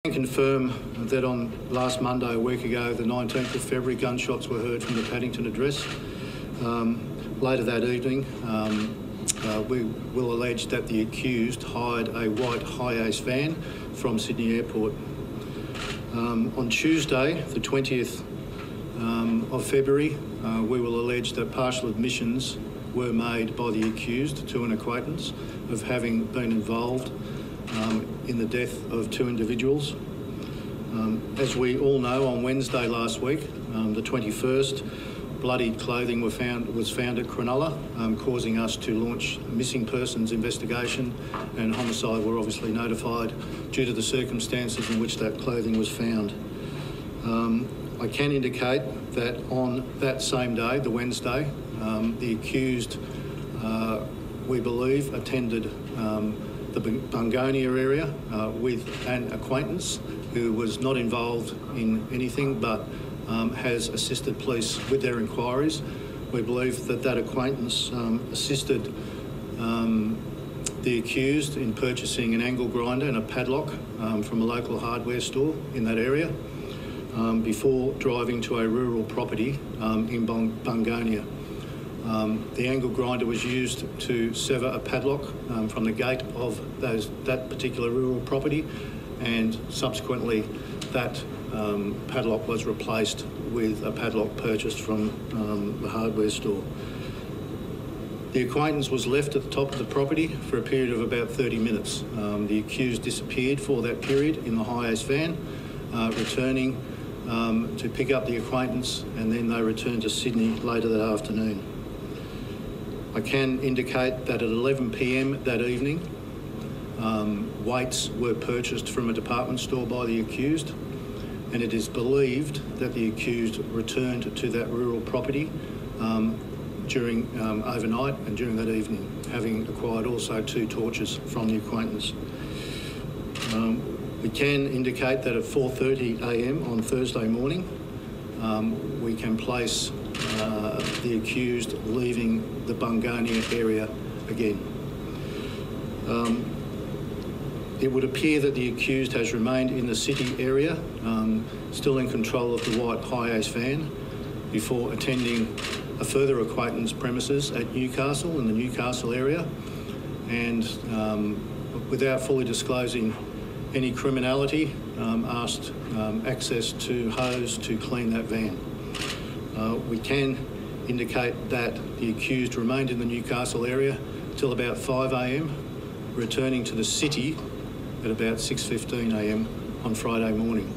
I can confirm that on last Monday, a week ago, the 19th of February, gunshots were heard from the Paddington address. Later that evening, we will allege that the accused hired a white Hi-Ace van from Sydney Airport. On Tuesday, the 20th of February, we will allege that partial admissions were made by the accused to an acquaintance of having been involved in the death of two individuals. As we all know, on Wednesday last week, the 21st, bloodied clothing was found at Cronulla, causing us to launch a missing persons investigation, and homicide were obviously notified due to the circumstances in which that clothing was found. I can indicate that on that same day, the Wednesday, the accused, we believe, attended the Bungonia area with an acquaintance who was not involved in anything but has assisted police with their inquiries. We believe that that acquaintance assisted the accused in purchasing an angle grinder and a padlock from a local hardware store in that area before driving to a rural property in Bungonia. The angle grinder was used to sever a padlock from the gate of that particular rural property, and subsequently that padlock was replaced with a padlock purchased from the hardware store. The acquaintance was left at the top of the property for a period of about 30 minutes. The accused disappeared for that period in the Hi-Ace van, returning to pick up the acquaintance, and then they returned to Sydney later that afternoon. I can indicate that at 11 p.m. that evening, weights were purchased from a department store by the accused, and it is believed that the accused returned to that rural property during overnight and during that evening, having acquired also 2 torches from the acquaintance. We can indicate that at 4:30 a.m. on Thursday morning, we can place the accused leaving the Bungonia area again. It would appear that the accused has remained in the city area, still in control of the white Hi-Ace van, before attending a further acquaintance premises at Newcastle, in the Newcastle area, and without fully disclosing any criminality, asked access to hose to clean that van. We can indicate that the accused remained in the Newcastle area till about 5 a.m, returning to the city at about 6:15 a.m. on Friday morning.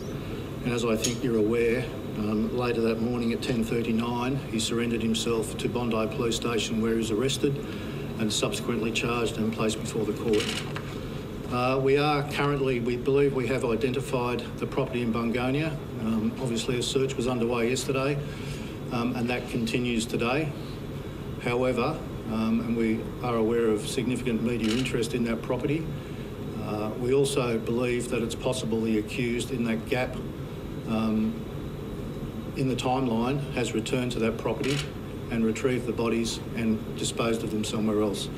And as I think you're aware, later that morning at 10:39, he surrendered himself to Bondi Police Station, where he was arrested and subsequently charged and placed before the court. We believe we have identified the property in Bungonia. Obviously a search was underway yesterday, and that continues today. However, and we are aware of significant media interest in that property, we also believe that it's possible the accused in that gap in the timeline has returned to that property and retrieved the bodies and disposed of them somewhere else.